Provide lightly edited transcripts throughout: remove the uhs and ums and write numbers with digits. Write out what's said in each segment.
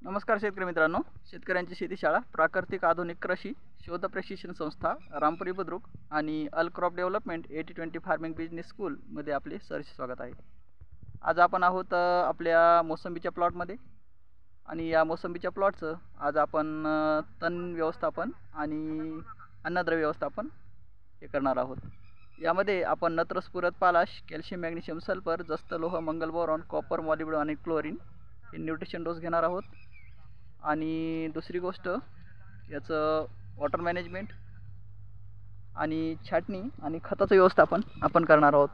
नमस्कार शेतकरी मित्रांनो, शेतकऱ्यांची शेती शाळा प्राकृतिक आधुनिक कृषी शोध प्रशिक्षण संस्था रामपुरी बुद्रुक आणि अल crop development 80-20 farming business school मध्ये आपले सहर्ष स्वागत आहे। आज आपण आहोत आपल्या मोसंबीच्या प्लॉटमध्ये आणि या मोसंबीच्या प्लॉटचं आज आपण तण व्यवस्थापन आणि अन्नद्रव्य व्यवस्थापन हे करणार आहोत। यामध्ये आपण नत्र स्फुरद पालाश, कॅल्शियम, मॅग्नेशियम, सल्फर, जस्त लोह, मंगल बोरॉन, कॉपर, मॉलिब्डेनम आणि क्लोरीन हे न्यूट्रिशन डोस घेणार आहोत। आणि दुसरी गोष्ट याचं वॉटर मॅनेजमेंट आणि छाटणी आणि खताचं व्यवस्थापन आपण करणार आहोत।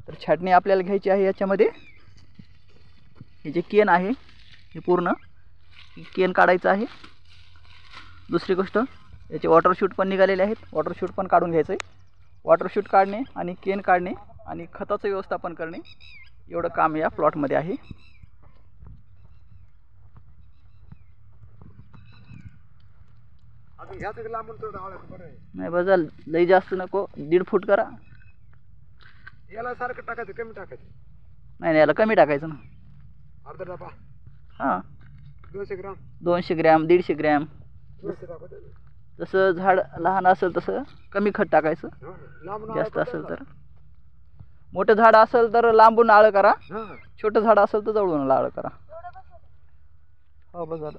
तर छाटणी आपल्याला घ्यायची आहे। याच्यामध्ये हे जे केन आहे हे पूर्ण केन काढायचं आहे। दुसरी गोष्ट याचे वॉटर शूट पण निघालेले आहेत, वॉटर शूट पण काढून घ्यायचं आहे। वॉटर शूट काढणे आणि केन काढणे आणि खताचं व्यवस्थापन करणे एवढं काम या प्लॉटमध्ये आहे। नाही बदल लई जास्त नको, 1.5 फूट करा। याला सारखं टाकायचं, कमी टाकायचं? नाही याला कमी टाकायचं ना, अर्धा डबा। हां 200 ग्राम, 200 ग्रॅम, 150 ग्रॅम। 200 टाकायचं। जसं झाड लहान असेल तसं कमी खत टाकायचं, लांबून जास्त असेल तर मोठं झाड असेल तर लांबून आळ करा, छोटं झाड असेल तर जवळून आळ करा। हो बस झालं,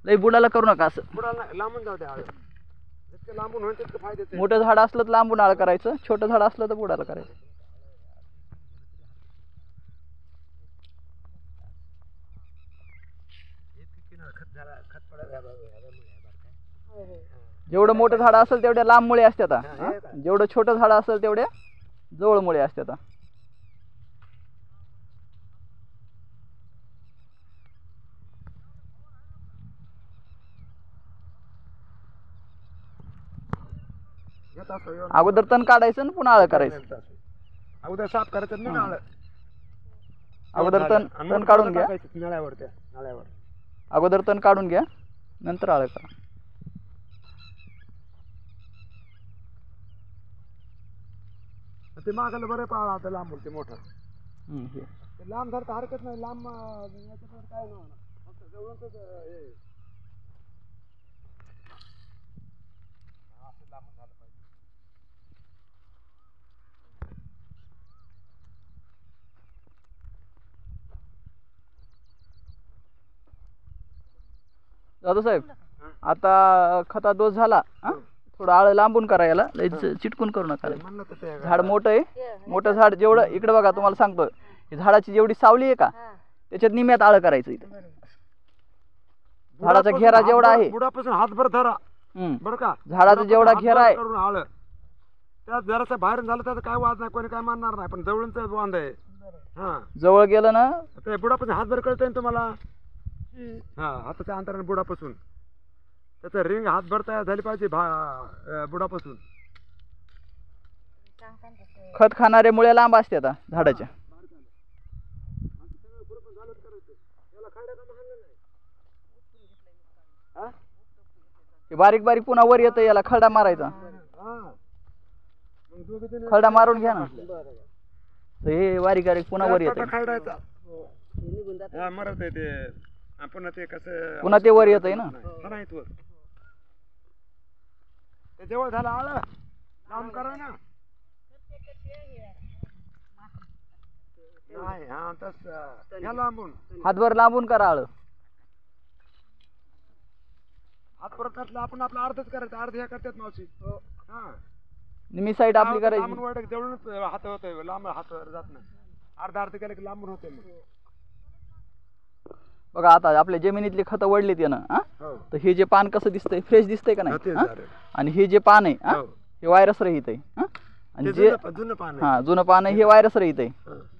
लई बुडाला करू नका असं, बुडाला लांबून जाऊ द्या। जितकं लांबून होईल तितकं फायद्याचं। मोठं झाड असलं तर लांबून आळ करायचं, छोटं झाड असलं तर बुडाला करायचं। जेवढं मोठं झाड असेल तेवढ्या लांब मुळे असतात, जेवढं छोटं झाड असेल तेवढ्या जवळ मुळे असतात। अगोदर तण काढायचं आणि पुन्हा आळ करायचं। अगोदर साफ करायचं ना आळ, अगोदर तण काढून घ्या, नळ्यावर त्या नळ्यावर अगोदर तण काढून घ्या नंतर आळ करा। ते मागायला बरं पाहा, आता लांबून ते मोठं ते लांब झालं तर हरकत नाही। लांब याच्यावर काय नाही होणार, फक्त जवळच हे असं लांबून झालं पाहिजे। जाधव साहेब, आता खता डोस झाला, थोडं आळ लांबून करा, याला लई चिटकून करू नका। झाड मोठं आहे, मोठं झाड जेवढं इकडे बघा, तुम्हाला सांगतो ही झाडाची जेवढी सावली आहे का त्याच्यात निम्यात आळ करायचं। इथं झाडाचा घेरा जेवढा आहे, बुडापासून हातभर धरा बरं का, झाडाचा जेवढा घेरा आहे करून आळ त्यात जरासं बाहेर झालं त्याचं काय वाद नाही, कोणी काय मानणार नाही, पण जवळच बांध आहे। हा जवळ गेलं ना ते बुडापासून हातभर कळतंय ना तुम्हाला। हा हाताच्या अंतराने बुडापासून त्याचं रिंग हातभर तयार झाली पाहिजे बुडापासून। खत खाणारे मुळे लांब असते आता झाडाच्या। बारीक बारीक पुन्हा वर येतं, याला खरडा मारायचा, खरडा मारून घ्या ना। हे बारीक बारीक पुन्हा वर येतं, खरडायचा मरत आहे ते, पुन्हा ते कसं पुन्हा ते वर येतंय ना। ते जवळ झालं आळ लांब करा ना। नाही हा तस लांबून हातभर लांबून करा आळ। हात परत घातला आपण आपला अर्धच करायचं, अर्ध ह्या करतात मावशी। हा निमी साईड आपली करायची, जवळच हात होतोय, लांब हात जात नाही, अर्धा अर्ध केलं की लांबून होते। बघा आता आपल्या जमिनीतली खतं वडलीत ना, तर हे जे पान कसं दिसतंय, फ्रेश दिसतंय का नाही, आणि हे जे पान आहे हे व्हायरस रहित आहे। आणि जे जुनं पान आहे हे व्हायरस रहित आहे,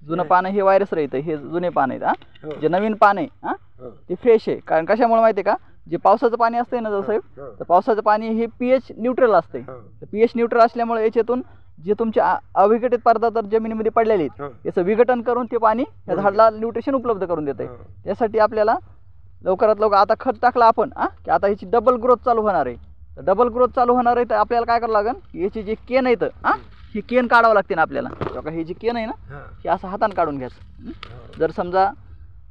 जुनं पान हे व्हायरस रहित आहे, हे जुने पान आहेत। जे नवीन पान आहे ते फ्रेश आहे, कारण कशामुळे माहिती आहे का, जे पावसाचं पाणी असतंय ना साहेब, तर पावसाचं पाणी हे pH न्यूट्रल असते। pH न्यूट्रल असल्यामुळे याच्यातून जे तुमचे अविघटित पदार्थ जमिनीमध्ये पडलेले आहेत याचं विघटन करून ते पाणी या झाडाला न्यूट्रिशन उपलब्ध करून देते। त्यासाठी आपल्याला लवकरात लवकर आता खत टाकला आपण की आता ह्याची डबल ग्रोथ चालू होणार आहे। तर डबल ग्रोथ चालू होणार आहे तर आपल्याला काय करावं लागेल, याची जे केन आहेत ही केन काढावं लागते ना आपल्याला। बघा हे जे केन आहे ना हे असं हाताने काढून घ्यायचं। जर समजा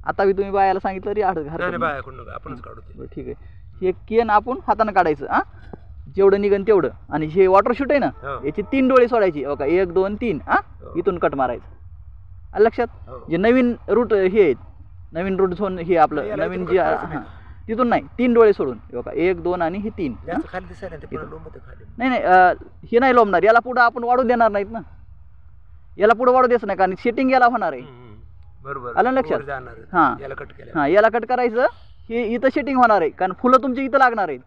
आता मी तुम्ही बायाला सांगितलं तरी नाही बाया कोण नको आपणच काढू ते. ठीक आहे. हे केन आपण हाताने काढायचं हा, जेवढं निघन तेवढं. आणि हे वॉटर शूट आहे ना, याचे 3 डोळे सोडायचे बघा, 1 2 3 हा, इथून कट मारायचं. आलं लक्षात? जे नवीन रूट हे आहेत, नवीन रूट झोन हे आपलं नवीन जे तिथून नाही, 3 डोळे सोडून बघा, 1 2 आणि हे 3. नाही नाही हे नाही लोंबणार, याला पुढं आपण वाढू देणार नाहीत ना, याला पुढं वाढू द्यायचं नाही, कारण सेटिंग याला होणार आहे. बरोबर, आलं लक्षात? हां याला कट करायचं. हे इथं सेटिंग होणार आहे, कारण फुलं तुमची इथं लागणार आहेत.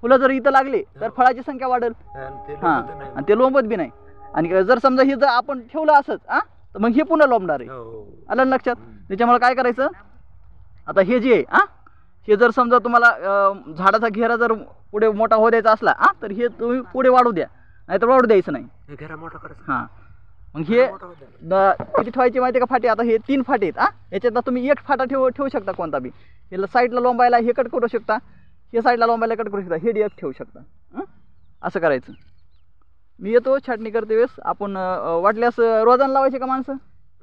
फुलं जर इथं लागले तर फळाची संख्या वाढेल. हां आणि ते लोंबत बी नाही. आणि जर समजा हे जर आपण ठेवलं असंच हा, तर मग हे पुन्हा लोंबणार आहे. आलं लक्षात? त्याच्यामुळे काय करायचं, आता हे जे आहे हा, हे जर समजा तुम्हाला झाडाचा घेरा जर पुढे मोठा होऊ द्यायचा असला हा, तर हे तुम्ही पुढे वाढू द्या, नाही तर वाढू द्यायचं नाही. घेरा मोठा करायचा. हां मग हे किती ठेवायचे माहिती आहे का फाटे? आता हे 3 फाटे आहेत हा, याच्यात तुम्ही 1 फाटा ठेवू शकता कोणता बी. हे साईडला लोंबायला हे कट करू शकता, हे साईडला लोंबायला कट करू शकता, हे एक ठेवू शकता. असं करायचं. मी येतो छाटणी करते वेळेस. आपण वाटल्यास रोजान लावायचे का माणसं?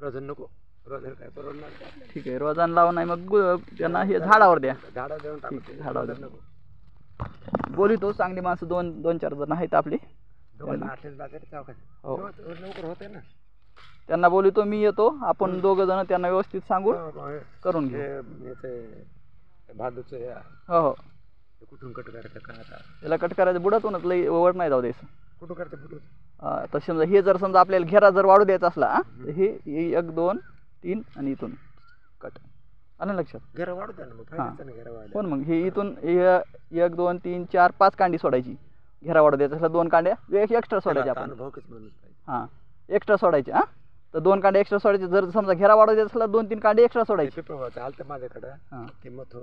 रोजन नको, रोजन काय परवडणार. ठीक आहे, रोजान लावा, नाही मग त्यांना हे झाडावर द्या. झाडावर द्या. बोलितो चांगली माणसं 2-4 जण आहेत आपली, लवकर होते ना. त्यांना बोलितो, मी येतो, आपण 2 जण त्यांना व्यवस्थित सांगून करून घेऊ. भांडूच हो हो, कुठून कट करायचं का आता? याला कट करायचं बुडातूनच, लई वर नाही जाऊ द्यायचं. कुठं करते बुडून? तर समजा हे जर समजा आपल्याला घेरा जर वाढू द्यायचा असला तर हे 1 2 3 आणि इथून कट. आलं लक्षात? घेरा वाढू द्या ना मग, फायद्याचं ना घेरा वाढला. पण मग हे इथून 1 2 3 4 5 कांडी सोडायची. घेरा वाढू द्यायचा असला 2 कांड्या एक्स्ट्रा सोडायच्या आपण. अनुभवच माणूस पाहिजे. हां एक्स्ट्रा सोडायचे हा, तर 2 कांडे एक्स्ट्रा सोडायचे. जर समजा घेरा वाढू द्यायचा असला 2-3 कांडे एक्स्ट्रा सोडायचे. पिपळगावचं आलतं माझ्याकडं, ते मथ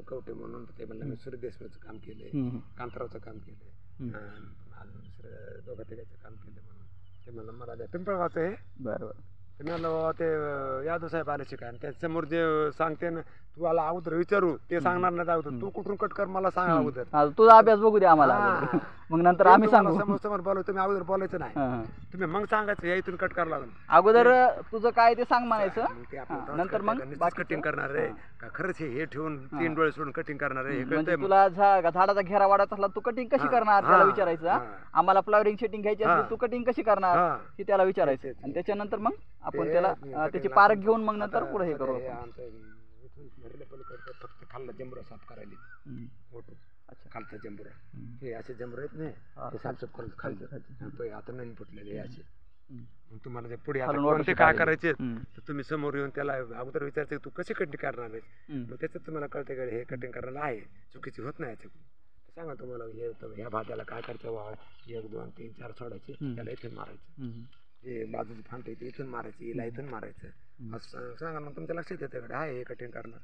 कवटे म्हणून, ते म्हणलं मी सूर्य देशमुखचं काम केलंय, कांतारावचं काम केलंय, अजून दुसरं 2-3 काम केलं म्हणून ते म्हणलं मला द्या. पिंपळगावचं आहे. बरं. ते म्हणलं ते यादव साहेब आले शिकाय, आणि त्याच्यासमोर जे सांगते ना, तू आला अगोदर विचारू, ते सांगणार नाही अगोदर, तू कुठून कट कर मला सांगा अगोदर. तुझा अभ्यास बघू द्या आम्हाला, मग नंतर आम्ही सांगू. समोर बोलू, तुम्ही अगोदर बोलायचं नाही, तुम्ही मग सांगायचं या इथून कट करावं लागेल. अगोदर तुझं काय ते सांग म्हणायचं, नंतर मग कटिंग करणार आहे का खरंच हे ठेवून 3 डोळे सोडून कटिंग करणार आहे. म्हणजे तुला झाडाचा घेरा वाढत असला तू कटिंग कशी करणार त्याला विचारायचं. आम्हाला फ्लॉवरिंग सेटिंग घ्यायची असली तू कटिंग कशी करणार हे त्याला विचारायचं. आणि त्याच्यानंतर मग आपण त्याला त्याची पारख घेऊन मग नंतर पुढे हे करू. फक्त खाल्ला जंबुरा साफ करायला मोठं. अच्छा, खालचा जंबुरा, हे असे जंबुरा आहेत नाही, ते साफसूफ करून खालचं आता नवीन फुटलेले असे. मग तुम्हाला जे पुढे आता काय करायचे तर तुम्ही समोर येऊन त्याला अगोदर विचारते तू कशी कटिंग करणार आहे. मग त्याच्यात तुम्हाला कळते का हे कटिंग करायला आहे, चुकीची होत नाही याच्याकडून. सांगा तुम्हाला हे ह्या भाज्याला काय करायचं, 1 2 3 4 सोडायचे, त्याला इथून मारायचं, हे बाजूची फांट येते इथून मारायची, हिला इथून मारायचं, असं सांगा. मग तुमच्या लक्षात येते आहे हे कटिंग करणार.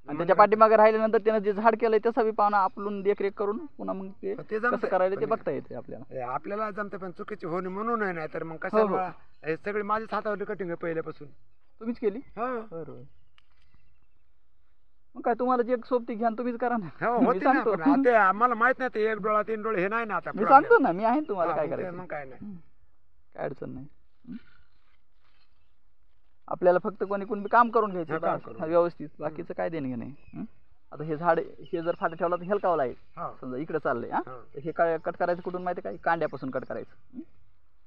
आणि त्याच्या पाठीमागे राहिल्यानंतर त्यानं जे झाड केलंय त्याचा बी पाहणं आपण देखरेख करून पुन्हा मग ते कसं करायला ते बघता येते आपल्याला. आपल्याला जमतं, पण चुकीची होणे म्हणून आहे, नाही तर मग कशाला. हे सगळी माझ्याच हातावरती कटिंग आहे पहिल्यापासून. तुम्हीच केली? हो बरोबर. मग काय तुम्हाला जे सोबती घ्या तुम्हीच करा ना. ते आम्हाला माहित नाही, ते 1 डोळा 3 डोळे हे नाही ना. आता मी सांगतो ना, मी आहे तुम्हाला काय करायचं. मग काय नाही, काय अडचण नाही. आपल्याला फक्त कोणी काम करून घ्यायचं व्यवस्थित, बाकीचं काय देणं नाही. आता हे झाड हे जर फाटा ठेवला तर हेलकावला आहे, समजा इकडे चाललंय हा, हे काय कट करायचं कुठून माहिती काय? कांड्यापासून कट करायचं.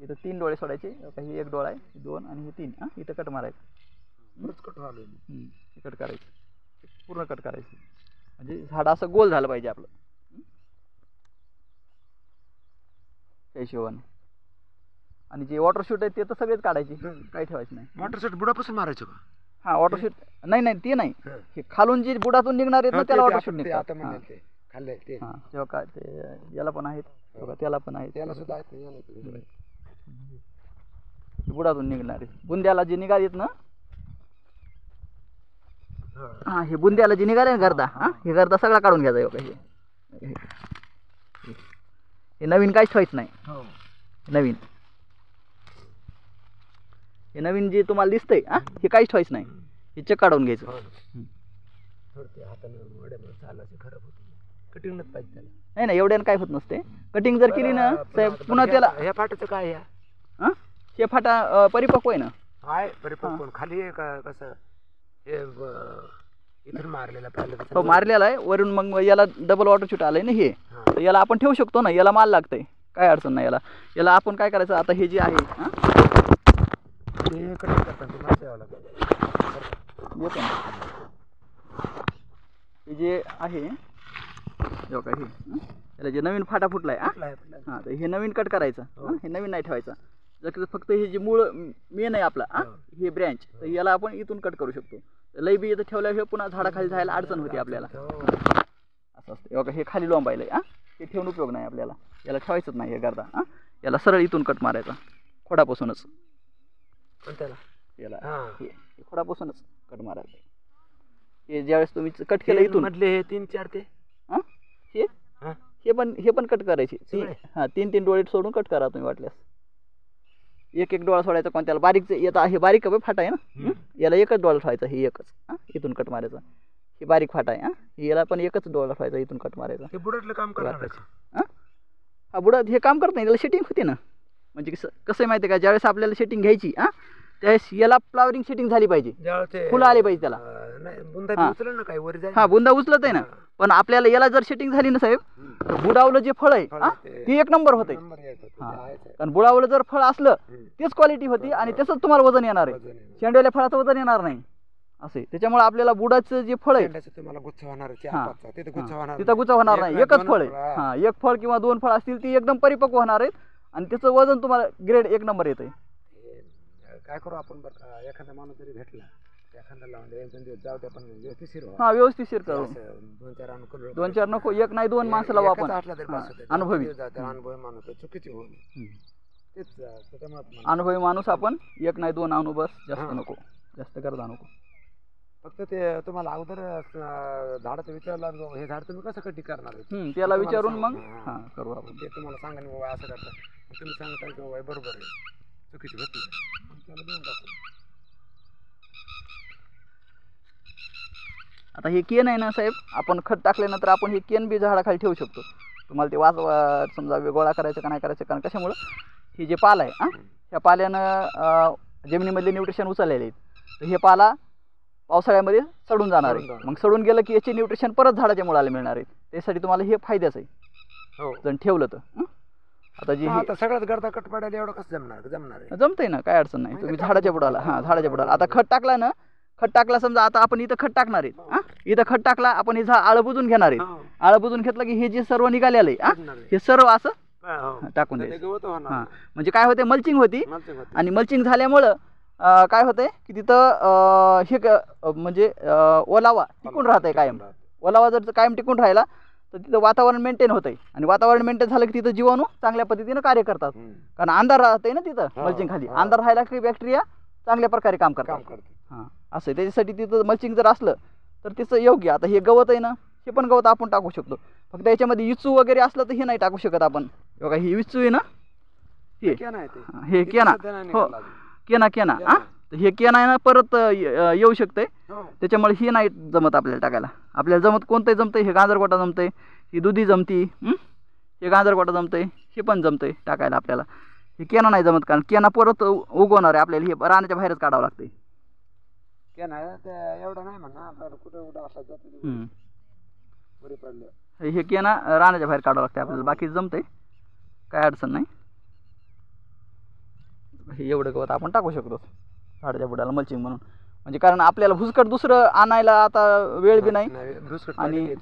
इथं 3 डोळे सोडायचे, हे 1 डोळा आहे, 2 आणि हे 3 हा, इथं कट मारायचं. कट करायचं, पूर्ण कट करायचं, म्हणजे झाड असं गोल झालं पाहिजे आपलं त्या हिशोबाने. आणि जे वॉटर शूट आहे ते तर सगळेच काढायचे, काही ठेवायचं नाही. वॉटर शूट बुडापासून मारायचं का? हा वॉटर शूट नाही ते नाही, हे खालून जे बुडातून निघणार आहेत ना त्याला वॉटर शूट निघतात. हा तेव्हा काय ते याला पण आहेत, त्याला पण आहेत, त्याला सुद्धा आहेत, बुडातून निघणारे. बुंद्याला जे निघालेत ना, हा हे बुंद्याला जे निघाले ना गर्दा, हा हे गर्दा सगळा काढून घ्यायचा. हे नवीन काहीच ठेवायचं नाही. नवीन हे नवीन जे तुम्हाला दिसतंय हा, हे काहीच ठेवायचं नाही, हे चेक काढून घ्यायचं. कटिंगच पाहिजे त्याला. नाही एवढ्यानं काय होत नसते. कटिंग जर केली ना पुन्हा त्याला. ह्या फाट्याचं काय आहे? हे फाटा परिपक्व आहे ना? आहे परिपक्व. खाली आहे का कसं? हे इथून मारलेला पाहिलं हो मारलेला आहे वरून. मग याला डबल वॉटर शूट आलंय ना हे, तर याला आपण ठेवू शकतो ना, याला माल लागतंय, काय अडचण नाही याला. याला आपण काय करायचं आता, हे जे आहे हे जे आहे बघा, हे याला जे नवीन फाटा फुटलाय हां, तर हे नवीन कट करायचं, हे नवीन नाही ठेवायचं. जर फक्त हे जे मूळ मेन आहे आपला हे ब्रँच, तर याला आपण इथून कट करू शकतो. लई बी इथं ठेवल्याशिवाय पुन्हा झाडाखाली जायला अडचण होती आपल्याला, असं असतं. बघा हे खाली लोंबायलंय हे ठेवून उपयोग नाही आपल्याला, याला ठेवायचंच नाही हे करता. याला सरळ इथून कट मारायचा खोडापासूनच, याला हे खोडापासूनच कट मारायचं. हे ज्यावेळेस तुम्ही कट केलं इथून मधले हे 3-4 ते हे पण कट करायचे. हां 3-3 डोळे सोडून कट करा तुम्ही वाटल्यास. एक डोळा सोडायचा कोणत्याला, बारीक येतं हे बारीक फाटा आहे ना, याला एकच डोळा ठेवायचा, हे एकच इथून कट मारायचा. हे बारीक फाटा आहे याला पण एकच डोळा ठेवायचा, इथून कट मारायचा. हे बुडातलं काम करणार हा बुडात हे काम करत नाही, त्याला सेटिंग होते ना. म्हणजे कसं आहे माहिती आहे का, ज्यावेळेस आपल्याला सेटिंग घ्यायची त्यावेळेस याला फ्लावरिंग सेटिंग झाली पाहिजे, फुलं आले पाहिजे त्याला. बुंदा उचलत आहे ना, पण आपल्याला याला जर सेटिंग झाली ना साहेब, तर बुडावलं जे फळ आहे ते एक नंबर होते. कारण बुडावलं जर फळ असलं तेच क्वालिटी होती आणि त्याच तुम्हाला वजन येणार आहे, शेंडवल्या फळाचं वजन येणार नाही असे. त्याच्यामुळे आपल्याला बुडाचं जे फळ आहे तिथं गुच्चा होणार नाही, एकच फळ आहे. एक फळ किंवा 2 फळ असतील ती एकदम परिपक्व होणार आहेत आणि त्याचं वजन तुम्हाला ग्रेड 1 नंबर येते. काय करू आपण, बरं एखादा माणूस जरी भेटला एखादा लावून जाऊ दे, पण व्यवस्थितशीर व्यवस्थितशीर करू. 2-4 नको, 1 नाही 2 माणसं लावू आपण, अनुभवी माणूस चुकीची होईल. अनुभवी माणूस आपण 1 नाही 2 आणू, बस जास्त नको, जास्त करता नको. फक्त ते तुम्हाला अगोदर झाडाचं विचारलं, हे झाड तुम्ही कसं कटी करणार आहे त्याला विचारून मग करू आपण. ते तुम्हाला सांगा ना बाबा असं करता, तुम्ही सांगता की बाबा बरोबर आहे, चुकीची होती त्याला देऊन टाकू. आता हे केन आहे ना साहेब, आपण खत टाकल्यानंतर आपण हे केन बी झाडाखाली ठेवू शकतो. तुम्हाला ते समजा गोळा करायचं का नाही करायचं, कारण कशामुळं हे जे पाला आहे ह्या पाल्यानं जमिनीमधले न्यूट्रिशन उचललेले आहेत, तर हे पाला पावसाळ्यामध्ये सडून जाणार आहे. मग सडून गेलं की याचे न्यूट्रिशन परत झाडाच्या मुळाला मिळणार आहेत. त्यासाठी तुम्हाला हे फायद्याचं आहे जर ठेवलं तर. आता जे सगळ्यात गर्दा कट पडायला एवढं कसं जमणार जमतंय ना, काय अडचण नाही. तुम्ही झाडाच्या बुडाला झाडाच्या बुडाला आता खत टाकला ना, खत टाकला समजा, आता आपण इथं खत टाकणार आहेत, इथं खत टाकला आपण, हे आळं बुजून घेणार आहेत. आळं बुजून घेतलं की हे जे सर्व निघालेलं आहे हे सर्व असं टाकून द्यायचं. म्हणजे काय होते, मल्चिंग होती. आणि मल्चिंग झाल्यामुळं काय होतंय की तिथं हे म्हणजे ओलावा टिकून राहत आहे कायम. ओलावा जर कायम टिकून राहिला तर तिथं वातावरण मेंटेन होतंय, आणि वातावरण मेंटेन झालं की तिथं जीवाणू चांगल्या पद्धतीनं कार्य करतात. कारण अंधार राहतंय ना तिथं मल्चिंग खाली, अंधार राहिला की बॅक्टेरिया चांगल्या प्रकारे काम करतात. असं आहे. त्याच्यासाठी तिथं मल्चिंग जर असलं तर तिचं योग्य. आता हे गवत आहे ना, हे पण गवत आपण टाकू शकतो, फक्त याच्यामध्ये विचू वगैरे असलं तर हे नाही टाकू शकत आपण. बघा ही विचू आहे ना, हे केना, हो केना तर हे केना आहे ना, परत येऊ शकते. त्याच्यामुळे हे नाही जमत आपल्याला टाकायला. आपल्याला जमत कोणतंही जमतंय, हे गांजरगोटा जमतंय, ही दुधी जमती, हे गांजरगोटा जमतंय, हे पण जमतंय टाकायला आपल्याला. हे केना नाही जमत, कारण केना परत उगवणार आहे आपल्याला, हे रानाच्या बाहेरच काढावं लागते. एवढं नाही म्हणा, कुठे हे केना रानाच्या बाहेर काढावं लागते आपल्याला, बाकी जमतंय, काय अडचण नाही. हे एवढं गवत आपण टाकू शकतो झाडाच्या बुडाला मल्चिंग म्हणून. म्हणजे कारण आपल्याला भुसकट दुसरं आणायला आता वेळ बी नाही, आणि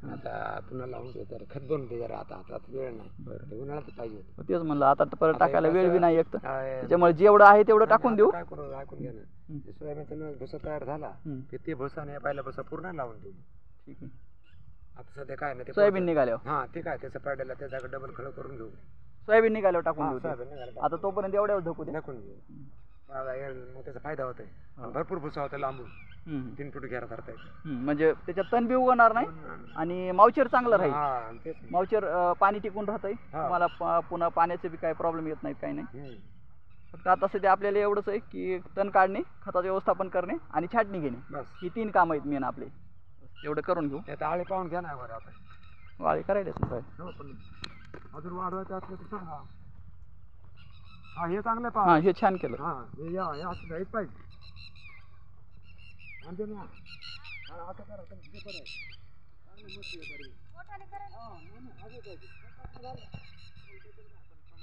आता पुन्हा लावून तर खत बनवते जरा, आता वेळ नाही, उन्हाळ्यात पाहिजे. तेच म्हणलं, आता परत टाकायला वेळ बी नाही, एक तर त्याच्यामुळे जेवढं आहे तेवढं टाकून देऊ. काय करू, ऐकून घ्या ना, सोयाबीनचा भुसा तयार झाला की ते भुसा नाही पहिला भुसा पूर्ण लावून देऊ. ठीक आहे. आता सध्या काय नाही, सोयाबीन निघाल्यावर ते काय त्याचं पाड्याला त्याच्याकडे डबल खळ करून घेऊ. सोयाबीन निघाल्यावर टाकून देऊ. आता तोपर्यंत एवढ्यावर ढकून घेऊ, मग त्याचा फायदा होतोय. भरपूर भुसा होता लांबून 3 फूट घेरा करता येते. म्हणजे त्याच्यात तण बी उगवणार नाही आणि मावचर चांगलं राहील. मावचर पाणी टिकून राहतंय, तुम्हाला पुन्हा पाण्याचे बी काही प्रॉब्लेम येत नाहीत, काही नाही. फक्त आता सध्या आपल्याला एवढंच आहे की तण काढणे, खताचं व्यवस्थापन करणे आणि छाटणी घेणे, ही 3 कामं आहेत मेन आपले. एवढं करून घेऊ. आळे पाहून घ्या ना बरं, आता वाळे करायलाच नाही, अजून वाढवायचं असलं तर सांगा. हे चांगलं हे छान केलं. हे असं पाहिजे. असं करा तुमचं बरं आहे. चांगलं मोठी आहे बरी. हा, नाही, नाही, असं पाहिजे.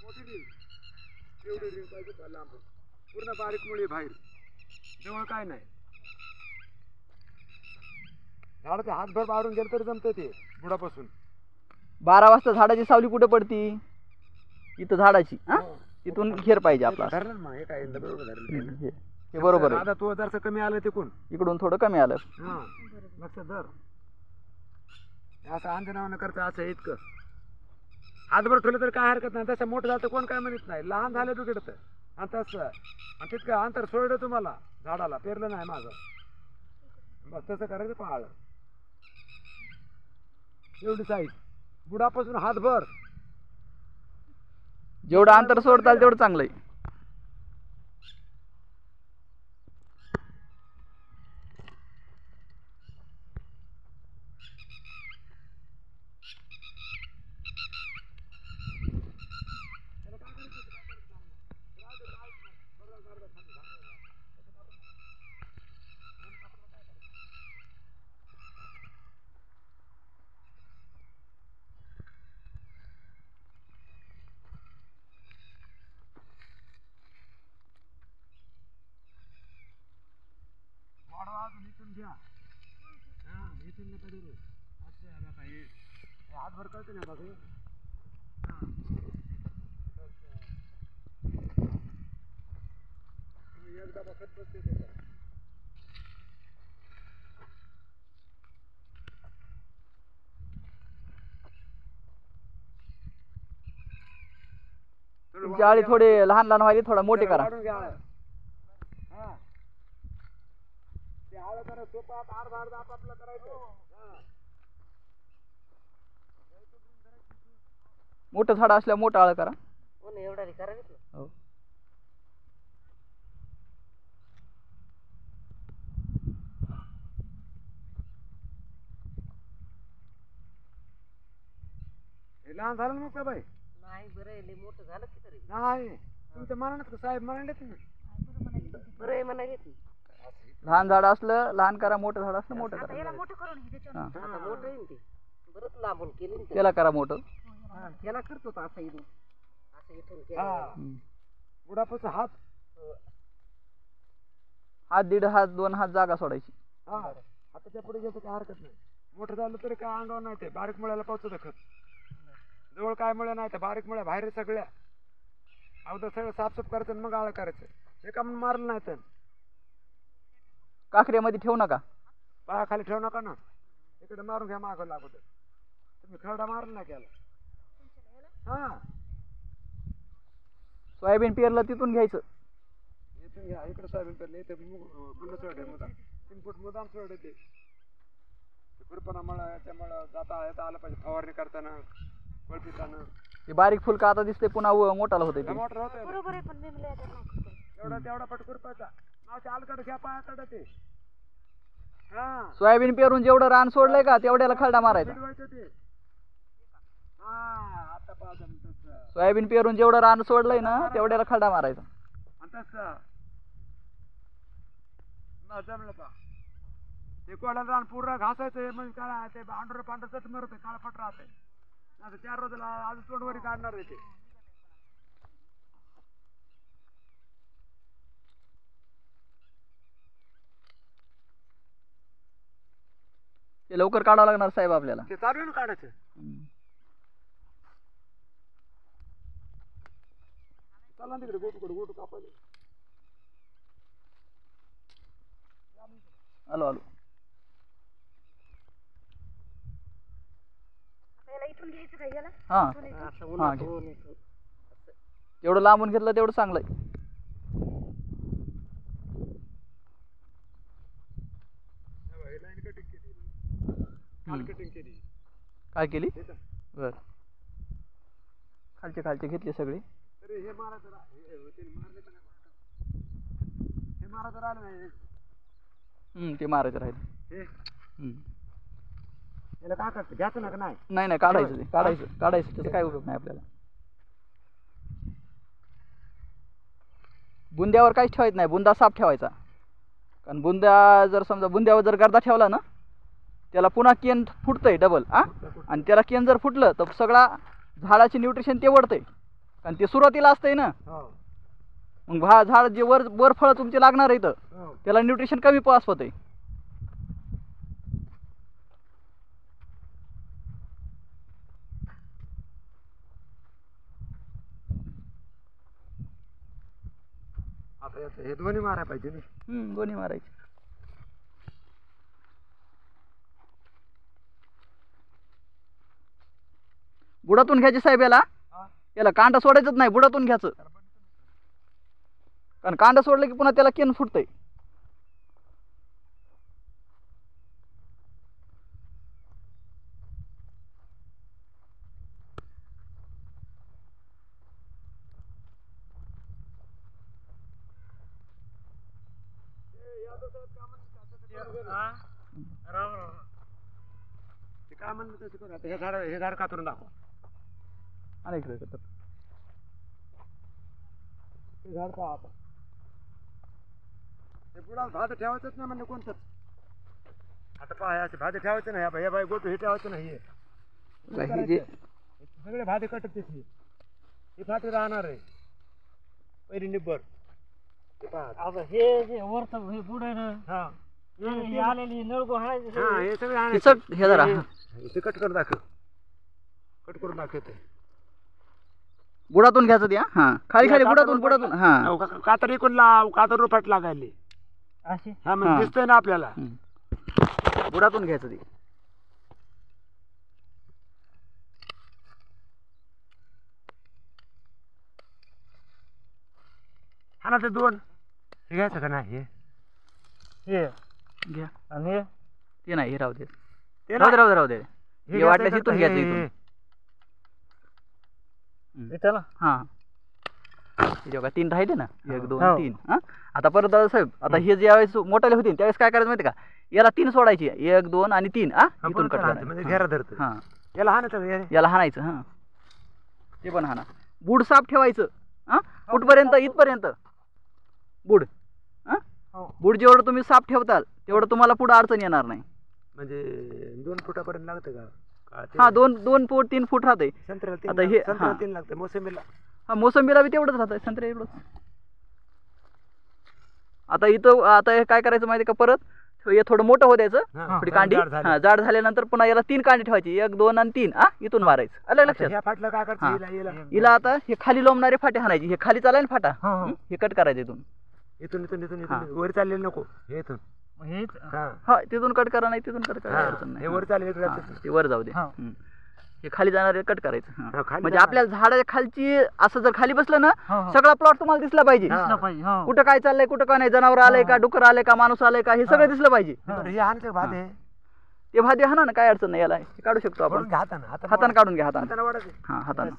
मोठी रील एवढी रील पाहिजे का लांब पूर्ण बारीक मुळी बाहेर जवळ काय नाही. झाडाचे हातभर बाहेरून गेलं तरी जमतं ते बुडापासून. 12 वाजता झाडाची सावली कुठे पडती? इथं झाडाची. हा, तिथून घेर पाहिजे आपला. धरलं मग हे काय बरोबर धरलं. हे बरोबर आहे. आता तो जरसं कमी आलं तिकून इकडून थोडं कमी आलं. हा लक्षात धर. असं अंजनावनं करतं असं इतकं हातभर ठेवलं तरी काय हरकत नाही. तसं मोठं झालं कोण काय म्हणत नाही. लहान झालं बिघडतं आणि तसं आणि तितकं अंतर सोडलं तुम्हाला झाडाला पेरलं नाही माझं बस तसं करायचं. पाळ एवढी साईज बुडापासून हातभर जेवढं अंतर सोडताल तेवढं चांगलं आहे. इथून घ्या. हा इथून नका धरू. असं आहे बघा हे हातभर कळतं ना बघा. एकदा बघत बसते त्याच्यात. जाळी थोडे लहान लहान व्हायला थोडा मोठे करा. मोठं झाड असल्यावर मोठं आळ करा. हो. लहान झालं मग का बाई? नाही बरं आहे मोठं झालं की तरी नाही तुमच्या मनात साहेब म्हणाले तुम्ही बरं आहे म्हणाले. लहान झाड असलं लहान करा, मोठं झाड असलं मोठं करा. याला मोठं करून घे त्याच्यावर. आता मोठं आहे ना ते बरंच लांबून केले ना त्याला करा मोठं. त्याला करतो तो असं इथून असं इथून हा केलं. बुडापासून हात हात 1.5 हात 2 हात जागा सोडायची. हा हाताच्या पुढे गेलं काय हरकत नाही. मोठं झालं तरी काय अंगावर नाही. ते बारीक मुळ्याला पावतं खत जवळ काय मुळे नाही. तर बारीक मुळे बाहेर सगळ्या अगोदर सगळं साफसूफ करायचं आणि मग आळ करायचं. हे का म्हणून मारलं नाही तर काखऱ्यामध्ये ठेवू नका. पायाखाली ठेवू नका ना. इकडे मारून घ्या मागं लागत. तुम्ही खरडा मारला नाही केला. हा सोयाबीन पेरलं तिथून घ्यायचं. इथून घ्या. इकडे सोयाबीन पेरले इथे गुंड सोडे मुदाम 3 फूट मुदाम सोडे ते खुरपणामुळे त्यामुळं जाता येता आलं पाहिजे. फवारणी करताना फळ पिताना ते बारीक फुलका आता दिसते पुन्हा मोठाला होते. मोटर होतं बरोबर आहे पण मी म्हणलं याच्यात नाही करतो. एवढा तेवढा पट खुरपायचा. नाव आलकडे घ्या पायाकडे ते. हा सोयाबीन पेरून जेवढं रान सोडलंय का तेवढ्याला खरडा मारायचा. फिरवायचं ते. हा आता पाहता तसं सोयाबीन पेरून जेवढं रान सोडलंय ना तेवढ्याला खरडा मारायचा. आणि तसं ना जमलं का ते कोणाला रान पूर्ण घासायचं. म्हणजे काय ते पांढरं पांढरं चट मरत काळा फट राहते. आता 4 रोजला आज तोंडवरी काढणार आहे ते. ते लवकर काढावं लागणार साहेब आपल्याला. ते चालू आहे ना काढायचं. चला तिकडे गोटू कापायला. आलो आलो. याला इथून घ्यायचं का याला? हा असं हा उन्हात घे. ऊन इथून. जेवढं लांबून घेतलं तेवढं चांगलं आहे. लाईन कटिंग केली. काल कटिंग केली. काय केली? इथं. बर खालचे घेतले सगळे. तरी हे मारायचं मारले का नाही. हे मारायचं राहिलं नाही. ते मारायचं राहील. हे याला काय करतं घ्यायचं ना का नाही. नाही काढायचं. ते काढायचं त्याचा काय उपयोग नाही आपल्याला. बुंद्यावर काहीच ठेवायचं नाही. बुंदा साफ ठेवायचा. कारण बुंद्या जर समजा बुंद्यावर जर गर्दा ठेवला ना त्याला पुन्हा केन फुटतंय डबल आणि त्याला केन जर फुटलं तर सगळा झाडाचे न्यूट्रिशन ते वढतंय कारण ते सुरुवातीला असतंय ना. मग झाड जे वर फळं तुमचे लागणार आहेत त्याला न्यूट्रिशन कमी पास होतंय. आता हे दोन्ही मारायला पाहिजे ना. दोन्ही मारायचे. बुडातून घ्यायचे साहेब याला कांडा सोडायचंच नाही, बुडातून घ्यायचं कारण कांडा सोडलं की पुन्हा त्याला केन फुटतंय. काय म्हणलं तसं करू. आता हे झाड कातरून दाखव. आणि इकडे तर हे झाड पहा आता. हे बुडा भात ठेवायचंच नाही म्हणलं कोणतंच. आता पहा असे भात ठेवायचं नाही. हे बाई गोटू हे ठेवायचं नाही. हे जे सगळे भाते कटत हे फाटी राहणार आहे पहिली निब्बर. हे पहा हे जे वरचं हे बुड आहे ना हे आलेली नळगो हाणायचे हे सगळे हे जरा ते कट करून दाखव. कट करून दाखवते. बुडातून घ्यायचं त्या खाली खाली बुडातून कातर इकडून लाव. कातर रुपाट लागायले असे हा म्हणजे दिसतंय ना आपल्याला. बुडातून घ्यायचं ते. हा ना ते दोन हे घ्यायचं का नाही. हे घ्या आणि ते नाही. हे राहू दे ते राहू दे. हे वाटल्यास इथून घ्यायचं इथून. इथं ना हे बघा 3 राहिले ना 1 2 3. आता परत दादा साहेब आता हे ज्यावेळेस मोठाले होतील त्यावेळेस काय करायचं माहिती का याला 3 सोडायची 1 2 आणि 3 इथून कट करायचं. म्हणजे घेरा धरतं. याला हाणायचं. याला हाणायचं. ते पण हाणा. बुड साफ ठेवायचं कुठपर्यंत इथपर्यंत बुड. बुड जेवढं तुम्ही साफ ठेवताल तेवढं तुम्हाला पुढे अडचण येणार नाही. म्हणजे 2 फुटापर्यंत लागतं का. 2 फूट 3 फूट राहते. आता हे 3 लागतं. मोसंबीला मोसंबीला बी तेवढंच राहतं. संत्र्या एवढंच. आता इथं आता हे काय करायचं माहिती का परत हे थोडं मोठं होऊ द्यायचं. थोडी कांडी जाड झाल्यानंतर पुन्हा याला 3 कांडी ठेवायची 1 2 आणि 3 इथून मारायचं. आलं लक्षात. फाटलं काय करतं हिला आता हे खाली लोंबणारे फाटे हाणायचे. हे खाली चालाय ना फाटा हे कट करायचं इथून इथून वर चाललेलं नको. हे इथून तिथून कट करा नाही तिथून कट करा अडचण नाही. वर चालले ते वर जाऊ दे. हे खाली जाणारे कट करायचं. म्हणजे आपल्याला झाडाच्या खालची असं जर खाली बसलं ना सगळा प्लॉट तुम्हाला दिसला पाहिजे. कुठं काय चाललंय कुठं काय नाही. जनावर आलंय का डुकर आलंय का माणूस आलंय का हे सगळं दिसलं पाहिजे. ते भाजी हाना ना काय अडचण नाही. याला हे काढू शकतो आपण. हाताने काढून घ्या. हाताने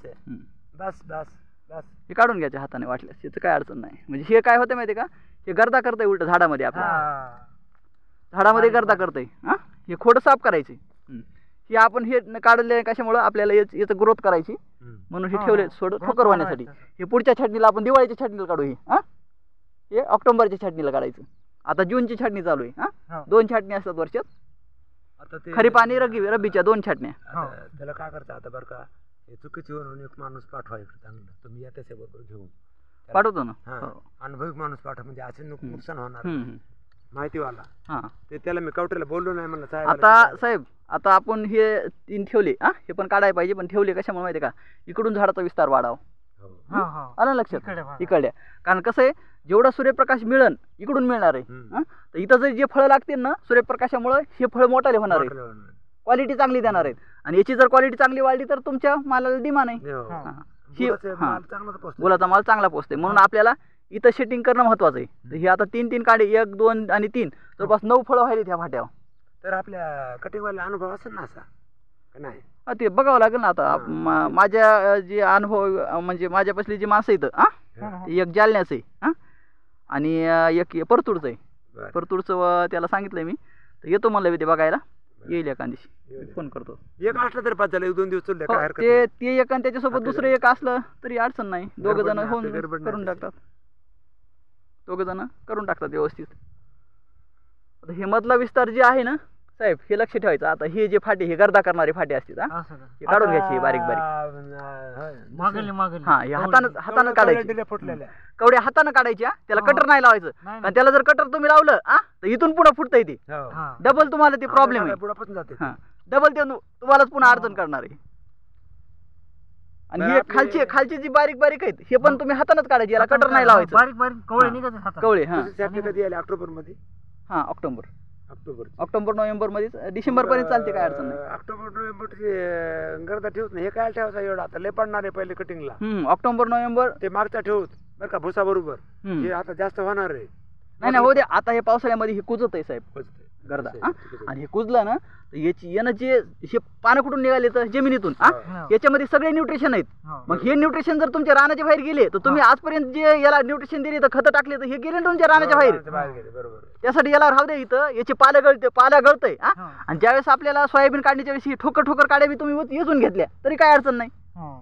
बस बस बस हे काढून घ्यायचे हाताने वाटल्यास. त्याचं काय अडचण नाही. म्हणजे हे काय होतं माहिती का हे गर्दा करतंय उलट झाडामध्ये. आपल्या झाडामध्ये गर्दा करतंय. हे खोडं साफ करायचे. हे आपण हे काढले कशामुळं आपल्याला याचं ग्रोथ करायची म्हणून हे ठेवले ठोकर होण्यासाठी. हे पुढच्या छाटणीला आपण दिवाळीच्या छाटणीला काढू. हे ऑक्टोबरच्या छाटणीला काढायचं. आता जूनची छाटणी चालू आहे. 2 छाटणी असतात वर्षात. खरीप आणि रब्बीच्या 2 छाटण्या. त्याला काय करता आता बरं का हे चुकीची म्हणून एक माणूस पाठवा इकडे चांगलं. तुम्ही या त्याच्याबरोबर घेऊन पाठवतो ना. अनुभवी माणूस पाठवा म्हणजे असे नुकसान होणार माहितीवाला. ते त्याला मी कवटेला बोललो नाही म्हणलं. आता साहेब आता आपण हे 3 ठेवले. हे पण काढायला पाहिजे पण ठेवले कशामुळे माहिती का इकडून झाडाचा विस्तार वाढावा. आलं लक्षात. इकडल्या कारण कसं आहे जेवढा सूर्यप्रकाश मिळन इकडून मिळणार आहे. तर इथं जर जे फळं लागतील ना सूर्यप्रकाशामुळे हे फळ मोठाले होणार आहे. क्वालिटी चांगली देणार आहेत. आणि याची जर क्वालिटी चांगली वाढली तर तुमच्या मालाला डिमांड आहे. गुलाचा माल चांगला पोचते. म्हणून आपल्याला इथं शेटिंग करणं महत्वाचं आहे. तर हे आता 3 काढे 1 2 आणि 3 जवळपास 9 फळं व्हायला त्या फाट्यावर. तर आपल्या कटिंगवाला अनुभव असेल ना असा नाही. ते बघावं लागेल ना. आता माझ्या जे अनुभव म्हणजे माझ्यापासली जी माणसं इथं एक जालन्याचं आहे आणि एक परतूरचं आहे. परतूरचं त्याला सांगितलंय मी तर येतो म्हणलं ते बघायला. येईल एका दिवशी फोन करतो. एक असलं तरी 5 झालं 1 2 दिवस चालले काय हरकत नाही. ते एक आणि त्याच्यासोबत दुसरं एक असलं तरी अडचण नाही. दोघं जण होऊन करून टाकतात. दोघं जण करून टाकतात व्यवस्थित. आता हे मधला विस्तार जे आहे ना साहेब हे लक्ष ठेवायचं. आता हे जे फाटे हे गर्दा करणारे फाटे असतात हा, असं का? हे काढून घ्यायचे बारीक बारीक. मागले मागले हा हे हातानं काढायचे. फुटलेल्या कवड्या हातानं काढायच्या, त्याला हा. कटर नाही लावायचं. नाही, कारण त्याला जर कटर तुम्ही लावलं हा तर इथून पुन्हा फुटतंय ते हा. डबल तुम्हाला ते प्रॉब्लेम आहे. पुढापासून जाते हा डबल ते तुम्हालाच पुन्हा अडचण करणार आहे. आणि बरं, हे आपले- खालची जी बारीक बारीक आहेत हे पण तुम्ही हातानच काढायचे, याला कटर नाही लावायचं. बारीक बारीक कवळे हा. निघत हातात. कवळे हा छाटणी कधी आली ऑक्टोबर मध्ये हा ऑक्टोबर ऑक्टोबर नोव्हेंबर मध्ये डिसेंबर पर्यंत चालते, काय अडचण नाही. ऑक्टोबर नोव्हेंबर गर्दा ठेवत नाही. हे काय ठेवायचं एवढं आता लय पडणार आहे पहिले कटिंगला. ऑक्टोबर नोव्हेंबर ते मागचा ठेवत बरं का भुसा बरोबर हम्म. हे आता जास्त होणार आहे. नाही हो दे. आता हे पावसाळ्यामध्ये हे कुजत आहे साहेब खोजतंय. गर्दा असं हा. आहे, ठीक आहे. आणि हे कुजलं ना तर यानं जे हे पानं कुठून निघाले तर जमिनीतून हा हा. याच्यामध्ये सगळे न्यूट्रिशन आहेत. हा. मग हे न्यूट्रिशन जर तुमच्या रानाच्या बाहेर गेले तर तुम्ही आजपर्यंत जे याला न्यूट्रिशन दिले तर खतं टाकले तर हे गेले ना तुमच्या रानाच्या बाहेर. बाहेर गेले बरोबर आहे. त्यासाठी याला राहू दे इथं. याची पाला गळतंय हा. हा. आणि ज्यावेळेस आपल्याला सोयाबीन काढण्याच्या वेळेस ही ठोकर काड्या बी तुम्ही येचून घेतल्या तरी काय अडचण नाही. हा.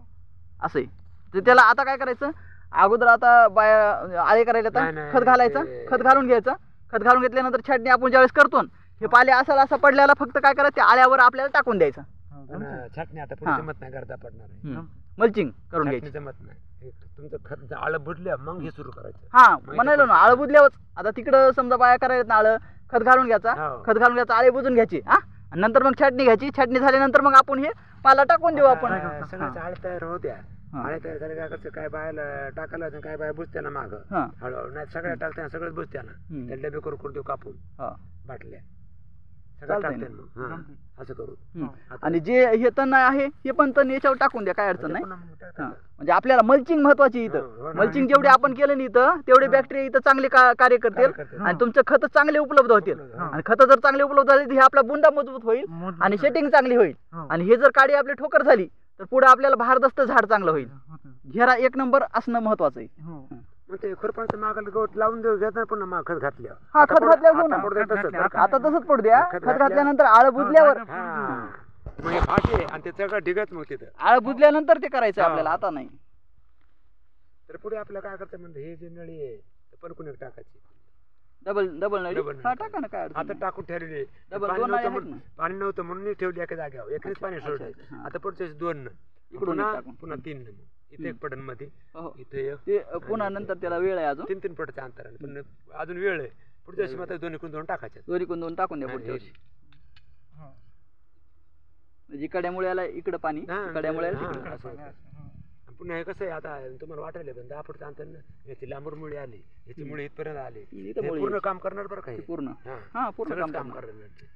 असं आहे. तर त्याला आता काय करायचं, अगोदर आता बाया आळे करायला नाही, आता नाही, खत घालायचं, ते- खत घालून घ्यायचं. खत घालून घेतल्यानंतर छाटणी आपण ज्यावेळेस करतो ना, हे पाले असा पडल्याला फक्त काय करायचं त्या आळ्यावर आपल्याला टाकून द्यायचं. हा. पण छाटणी आता हा. पुढे जमत नाही गर्दा पडणार आहे. मल्चिंग करून छाटणी घ्यायची. जमत नाही. हे तुमचं खत आळं बुडल्या मग हे सुरू करायचं. हा मग म्हणालो इथं ना आळं बुजल्यावर आता तिकडं समजा बाया करायला ना आळं खत घालून घ्यायचा, हो. खत घालून घ्यायचा, आळे बुजून घ्यायची हा. आणि नंतर मग छाटणी घ्यायची. छाटणी झाल्यानंतर मग आपण हे पाला टाकून देऊ आपण. आता सगळ्याचे आळे तयार होत्या. हा. आळे तयार झाले काय करते, काय बायला टाकायला आणि काय बाया बुजत्या ना माग हा. हळूहळू. नाही सगळ्या टाकत्या सगळंच बुजत्या ना. हम्म. त्या डबे करून देऊ कापून हा. बाटल्या सगळं चालतंय टाकते मग. हा. असं करू. हम्म. आता- आणि जे हे तण आहे हे पण तण याच्यावर टाकून द्या, काय अडचण नाही. पुन्हा मग हा. टाकायचं. म्हणजे आपल्याला मल्चिंग महत्वाची इथं. हो, हो ना. मल्चिंग जेवढे आपण केलं नाही इथं तेवढे बॅक्टेरिया इथं चांगले कार्य करतील करतील. आणि तुमचं खत चांगले उपलब्ध होतील. हा. आणि खत जर चांगले उपलब्ध झाले तर हे आपला बुंदा मजबूत होईल मजबूत आणि होईल. शेटिंग चांगली होईल. हो. आणि हे जर काडी आपली ठोकर झाली तर पुढे आपल्याला भारदस्त झाड चांगलं होईल. होतं. घेरा एक नंबर असणं महत्वाचं आहे. हो. मग ते खुरपाचं मागाला गवत लावून देऊ घेतात पुन्हा माग खत घातल्या. हा खत घातल्यावर घेऊ ना. आता तसंच पडू द्या. खत घातल्यानंतर आळं बुजल्यावर मग हे फाटे आणि ते सगळं ढिगत मग तिथं. आळं बुजल्यानंतर ते करायचं हा. आपल्याला, आता नाही. तर पुढे आपल्याला काय करतं म्हणजे हे जे नळी आहे ते पण कुणी टाकायची. डबल नळी डबल नळी. हा टाका ना, काय अडचण आता नाही. टाकून ठेवलेली डबल पाणी दोन नळी नव्हतं आहेत म्हणून ना. पाणी नव्हतं म्हणून नाही ठेवली एका जागेवर एकच अच्छा, पाणी अच्छा, सोडलं. अच्छा, हा. आता पुढच्या वेळेस 2 इकडून पुन्हा एक टाकून. पुन्हा 3 इथे एक पडन मध्ये हो. इथे एक. ते पुन्हा नंतर त्याला वेळ आहे अजून. 3 पटाच्या अंतराने पण अजून वेळ आहे. पुढच्या वर्षी मात्र 2 इकडून 2 टाकायचे. दोन्ही कोण दोन टाकून द्या हा, पुढच्या हे. वर्षी. हा. म्हणजे कड्यामुळे याला इकडं पाणी, हा, कड्यामुळे याला हा, तिकडं. असं होतं. आणि पुन्हा हे कसं आहे आता तुम्हाला वाटायला पण 10 फूटचं अंतर ना याची लांबूर मुळी आली याची मुळी इथपर्यंत आली. इथं हे मुळी पूर्ण आहे. काम करणार बरं काही पूर्ण हा पूर्ण सगळंच काम काम करणार. करणार.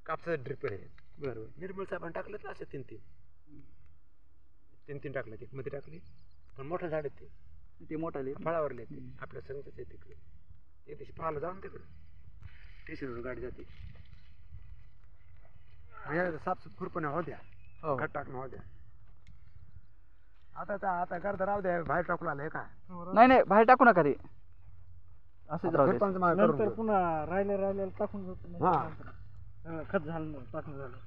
कापसाचं ड्रिप आहे बरोबर. निर्मळ साबण टाकलं तर असे 3 टाकलं ते मध्ये टाकले पण मोठं झाड आहे ते मोठाले फळावरले ते आपल्या संगच आहे तिकडे. एक दिवशी पाहायला जाऊन तिकडे स्टेशनवर गाडी जाते. साफसूफ खुरपणे हो द्या, हो. खत टाकणं हो द्या. आता करता राहू द्या, बाहेर टाकून आलंय का नाही बाहेर टाकू नका ते, असंच राहू दे. खुरपणाचं मागं करून नंतर घेऊ. पुन्हा राहिलेलं टाकून जातो. हा. सगळं खत झालं टाकून झालं.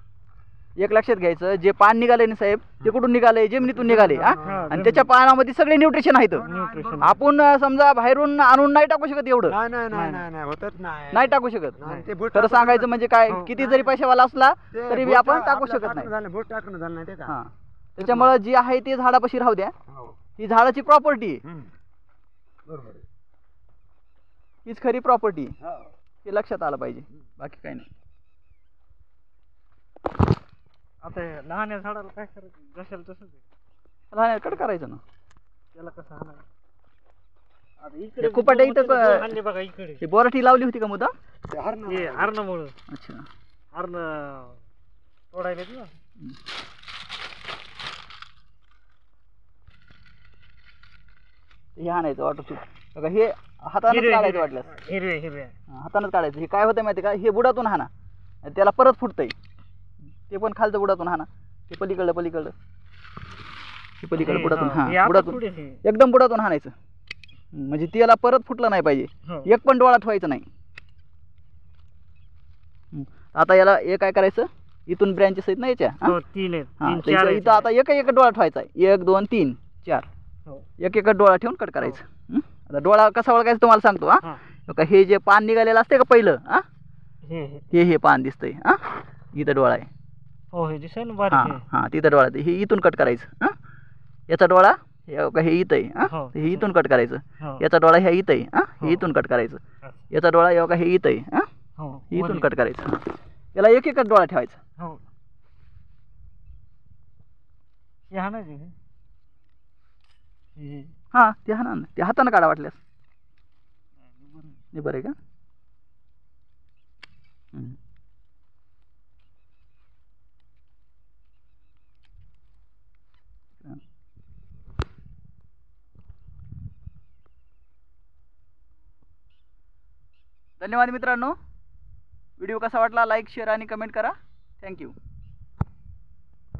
एक लक्षात घ्यायचं, जे पान निघाले ना साहेब ते कुठून निघाले, जमिनीतून निघाले हा. हा, आणि त्याच्या पानामध्ये सगळे न्यूट्रिशन आहेत. न्यूट्रिशन. आपण समजा बाहेरून आणून नाही टाकू शकत एवढं, नाही होतच नाही टाकू शकत. नाही, ते बूट खरं टाकून सांगायचं म्हणजे काय, हो. किती जरी पैशावाला असला ते तरी बी बूट आपण टाकू आपल्या शकत टाकणं नाही. झालं, बूट टाकणं झालं नाही ते का. हा. त्याच्यामुळे जी आहे ते झाडापाशी राहू द्या. हो. ही झाडाची प्रॉपर्टी, बरोबर आहे. हीच खरी प्रॉपर्टी, हो. हे लक्षात आलं पाहिजे. बाकी काही नाही. आता हे लहान या झाडाला काय करायचं, जशाला तसंच आहे. लहान कट करायचं ना. त्याला कसं हाणायचं. आता हे इकडे कुपाट्या इथं दोन हाणले बघा इकडे. हे बोराठी लावली होती का मुद्दा? ते हरणं हे हरणामुळं अच्छा. हरण तोडायला ना. हे आणायचं वॉटरप्रूफ. बघा हे हाताने हिरवे काढायचं वाटल्यास. हिरवे हिरवे हातानंच काढायचं. हे काय होतं माहिती का, हे बुडातून हाना आणि त्याला परत फुटतंय. ते पण खालचं बुडातून हाना, ते पलीकडलं हे पलीकडं बुडातून. हे हा आता बुडातून पुढे हे. एकदम बुडातून हाणायचं, म्हणजे त्याला परत फुटलं नाही पाहिजे. हो. एक पण डोळा ठेवायचा नाही. आता याला हे काय करायचं, इथून ब्रँचेस आहेत ना याच्या हा? हो, 3 आहेत. हा, 3 तर 4 इथं आता एक डोळा ठेवायचा आहे. 1 2 3 4 हो. एक डोळा ठेवून कट करायचं. आता डोळा कसा ओळखायचा तुम्हाला सांगतो. हा हा. बघा, हे जे पान निघालेलं असते का पहिलं हा, हे पान दिसतंय हा, इथं डोळा आहे. हो हे दिसेल हां बारीक आहे. हां तिथं डोळा आहे. हे इथून कट करायचं. हां याचा डोळा हे इथं आहे. हां हो, हे इथून कट करायचं. हो. याचा डोळा ह्या इथं आहे. हां हे हो. इथून कट करायचं. असं. याचा डोळा हे इथं आहे. हां हो हे इथून वरली. कट करायचं. हां. याला एक एकच डोळा ठेवायचा. हो हे हा नाही हे हां ते हा ना, ते हातानं काढा वाटल्यास. हे बरं आहे का? हं. धन्यवाद मित्रांनो. व्हिडिओ कसा वाटला लाईक शेअर आणि कमेंट करा. थँक्यू.